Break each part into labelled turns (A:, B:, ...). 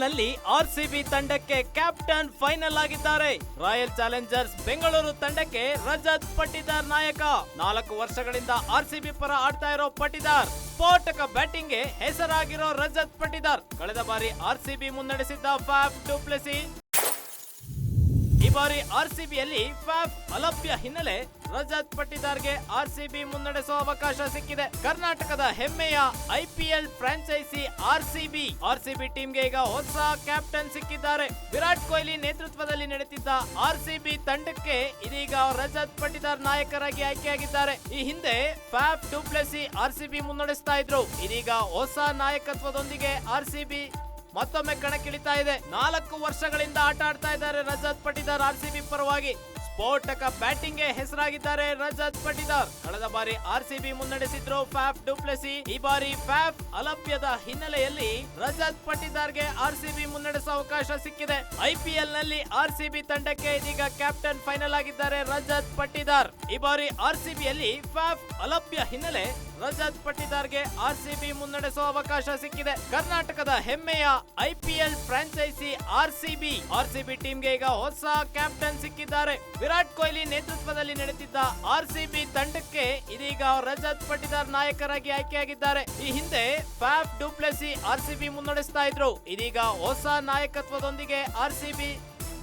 A: ನಲ್ಲಿ ಆರ್ಸಿಬಿ ತಂಡಕ್ಕೆ captain final ಆಗಿದ್ದಾರೆ. ರಾಯಲ್ ಚಾಲೆಂಜರ್ಸ್ ಬೆಂಗಳೂರು ತಂಡಕ್ಕೆ ರಜತ್ ಪಟಿದಾರ್ ನಾಯಕ. 4 ವರ್ಷಗಳಿಂದ ಆರ್ಸಿಬಿ ಪರ ಆಡ್ತಾ ಇರೋ ಪಟಿದಾರ್ ಸ್ಫೋಟಕ ಬ್ಯಾಟಿಂಗ್ಗೆ ಹೆಸರಾಗಿರೋ ರಜತ್ ಪಟಿದಾರ್ ಕಳೆದ ಬಾರಿ ಆರ್ಸಿಬಿ ಮುನ್ನಡೆಸಿದ್ದ ಫ್ಯಾಫ್ ಡು ಪ್ಲೆಸಿಸ್ ಈ ಬಾರಿ ಆರ್ಸಿಬಿಯಲ್ಲಿ ಫ್ಯಾಫ್ ಅಲಭ್ಯ ಹಿನ್ನೆಲೆ ರಜತ್ ಪಟಿದಾರ್ಗೆ ಆರ್ಸಿಬಿ ಮುನ್ನಡೆಸುವ ಅವಕಾಶ ಸಿಕ್ಕಿದೆ. ಕರ್ನಾಟಕದ ಹೆಮ್ಮೆಯ ಐಪಿಎಲ್ ಫ್ರಾಂಚೈಸಿ ಆರ್ಸಿಬಿ ಟೀಮ್ಗೆ ಈಗ ಹೊಸ ಕ್ಯಾಪ್ಟನ್ ಸಿಕ್ಕಿದ್ದಾರೆ. ವಿರಾಟ್ ಕೊಹ್ಲಿ ನೇತೃತ್ವದಲ್ಲಿ ನಡೆಯುತ್ತಿದ್ದ ಆರ್ಸಿಬಿ ತಂಡಕ್ಕೆ ಇದೀಗ ರಜತ್ ಪಟಿದಾರ್ ನಾಯಕರಾಗಿ ಆಯ್ಕೆಯಾಗಿದ್ದಾರೆ. ಈ ಹಿಂದೆ ಫ್ಯಾಫ್ ಡು ಪ್ಲೆಸಿಸ್ ಆರ್ಸಿಬಿ ಮುನ್ನಡೆಸ್ತಾ ಇದ್ರು. ಇದೀಗ ಹೊಸ ನಾಯಕತ್ವದೊಂದಿಗೆ ಆರ್ಸಿಬಿ ಮತ್ತೊಮ್ಮೆ ಕಣಕ್ಕಿಳಿತಾ ಇದೆ. 4 ವರ್ಷಗಳಿಂದ ಆಟ ಆಡ್ತಾ ಇದ್ದಾರೆ ರಜತ್ ಪಟಿದಾರ್ ಆರ್ಸಿಬಿ ಪರವಾಗಿ. ಸ್ಫೋಟಕ ಬ್ಯಾಟಿಂಗ್ಗೆ ಹೆಸರಾಗಿದ್ದಾರೆ ರಜತ್ ಪಟಿದಾರ್. ಕಳೆದ ಬಾರಿ ಆರ್ಸಿಬಿ ಮುನ್ನಡೆಸಿದ್ರು ಫ್ಯಾಫ್ ಡು ಪ್ಲೆಸಿಸ್. ಈ ಬಾರಿ ಫ್ಯಾಫ್ ಅಲಭ್ಯದ ಹಿನ್ನೆಲೆಯಲ್ಲಿ ರಜತ್ ಪಟಿದಾರ್ಗೆ ಆರ್ಸಿಬಿ ಮುನ್ನಡೆಸುವ ಅವಕಾಶ ಸಿಕ್ಕಿದೆ. ಐಪಿಎಲ್ ನಲ್ಲಿ ಆರ್ಸಿಬಿ ತಂಡಕ್ಕೆ ಇದೀಗ ಕ್ಯಾಪ್ಟನ್ ಫೈನಲ್ ಆಗಿದ್ದಾರೆ ರಜತ್ ಪಟಿದಾರ್. ಈ ಬಾರಿ ಆರ್ಸಿಬಿಯಲ್ಲಿ ಫ್ಯಾಫ್ ಅಲಭ್ಯ ಹಿನ್ನೆಲೆ ರಜತ್ ಪಟಿದಾರ್ಗೆ ಆರ್ಸಿಬಿ ಮುನ್ನಡೆಸುವ ಅವಕಾಶ ಸಿಕ್ಕಿದೆ. ಕರ್ನಾಟಕದ ಹೆಮ್ಮೆಯ ಐಪಿಎಲ್ ಫ್ರಾಂಚೈಸಿ ಆರ್ಸಿಬಿ ಟೀಮ್ಗೆ ಈಗ ಹೊಸ ಕ್ಯಾಪ್ಟನ್ ಸಿಕ್ಕಿದ್ದಾರೆ. ವಿರಾಟ್ ಕೊಹ್ಲಿ ನೇತೃತ್ವದಲ್ಲಿ ನಡೆಯುತ್ತಿದ್ದ ಆರ್ಸಿಬಿ ತಂಡಕ್ಕೆ ಇದೀಗ ರಜತ್ ಪಟಿದಾರ್ ನಾಯಕರಾಗಿ ಆಯ್ಕೆಯಾಗಿದ್ದಾರೆ. ಈ ಹಿಂದೆ ಫ್ಯಾಫ್ ಡು ಪ್ಲೆಸಿಸ್ ಆರ್ಸಿಬಿ ಮುನ್ನಡೆಸ್ತಾ ಇದ್ರು. ಇದೀಗ ಹೊಸ ನಾಯಕತ್ವದೊಂದಿಗೆ ಆರ್ಸಿಬಿ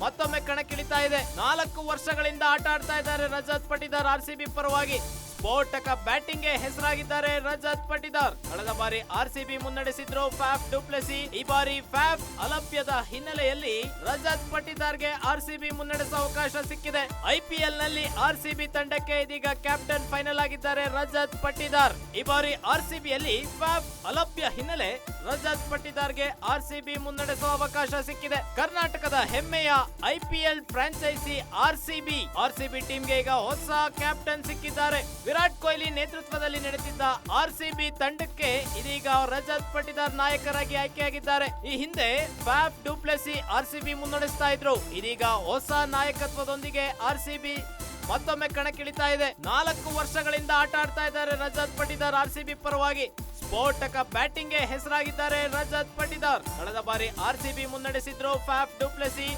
A: ಮತ್ತೊಮ್ಮೆ ಕಣಕ್ಕಿಳಿತಾ ಇದೆ. 4 ವರ್ಷಗಳಿಂದ ಆಟ ಆಡ್ತಾ ಇದ್ದಾರೆ ರಜತ್ ಪಟಿದಾರ್ ಆರ್ಸಿಬಿ ಪರವಾಗಿ. ಸ್ಫೋಟಕ ಬ್ಯಾಟಿಂಗ್ಗೆ ಹೆಸರಾಗಿದ್ದಾರೆ ರಜತ್ ಪಟಿದಾರ್. ಕಳೆದ ಬಾರಿ ಆರ್ಸಿಬಿ ಮುನ್ನಡೆಸಿದ್ರು ಫ್ಯಾಫ್ ಡು ಪ್ಲೆಸಿಸ್. ಈ ಬಾರಿ ಫ್ಯಾಫ್ ಅಲಭ್ಯದ ಹಿನ್ನೆಲೆಯಲ್ಲಿ ರಜತ್ ಪಟಿದಾರ್ಗೆ ಆರ್ಸಿಬಿ ಮುನ್ನಡೆಸುವ ಅವಕಾಶ ಸಿಕ್ಕಿದೆ. ಐಪಿಎಲ್ ನಲ್ಲಿ ಆರ್ಸಿಬಿ ತಂಡಕ್ಕೆ ಇದೀಗ ಕ್ಯಾಪ್ಟನ್ ಫೈನಲ್ ಆಗಿದ್ದಾರೆ ರಜತ್ ಪಟಿದಾರ್. ಈ ಬಾರಿ ಆರ್ಸಿಬಿಯಲ್ಲಿ ಫ್ಯಾಫ್ ಅಲಭ್ಯ ಹಿನ್ನೆಲೆ ರಜತ್ ಪಟಿದಾರ್ಗೆ ಆರ್ಸಿಬಿ ಮುನ್ನಡೆಸುವ ಅವಕಾಶ ಸಿಕ್ಕಿದೆ. ಕರ್ನಾಟಕದ ಹೆಮ್ಮೆಯ ಐಪಿಎಲ್ ಫ್ರಾಂಚೈಸಿ ಆರ್ಸಿಬಿ ಟೀಮ್ಗೆ ಈಗ ಹೊಸ ಕ್ಯಾಪ್ಟನ್ ಸಿಕ್ಕಿದ್ದಾರೆ. ವಿರಾಟ್ ಕೊಹ್ಲಿ ನೇತೃತ್ವದಲ್ಲಿ ನಡೆಯುತ್ತಿದ್ದ ಆರ್ಸಿಬಿ ತಂಡಕ್ಕೆ ಇದೀಗ ರಜತ್ ಪಟಿದಾರ್ ನಾಯಕರಾಗಿ ಆಯ್ಕೆಯಾಗಿದ್ದಾರೆ. ಈ ಹಿಂದೆ ಫ್ಯಾಫ್ ಡು ಪ್ಲೆಸಿಸ್ ಆರ್ಸಿಬಿ ಮುನ್ನಡೆಸ್ತಾ ಇದ್ರು. ಇದೀಗ ಹೊಸ ನಾಯಕತ್ವದೊಂದಿಗೆ ಆರ್ಸಿಬಿ ಮತ್ತೊಮ್ಮೆ ಕಣಕ್ಕಿಳಿತಾ ಇದೆ. 4 ವರ್ಷಗಳಿಂದ ಆಟ ಆಡ್ತಾ ಇದ್ದಾರೆ ರಜತ್ ಪಟಿದಾರ್ ಆರ್ಸಿಬಿ ಪರವಾಗಿ. ಸ್ಫೋಟಕ ಬ್ಯಾಟಿಂಗ್ಗೆ ಹೆಸರಾಗಿದ್ದಾರೆ ರಜತ್ ಪಟಿದಾರ್. ಕಳೆದ ಬಾರಿ ಆರ್ಸಿಬಿ ಮುನ್ನಡೆಸಿದ್ರು ಫ್ಯಾಫ್ ಡು ಪ್ಲೆಸಿಸ್.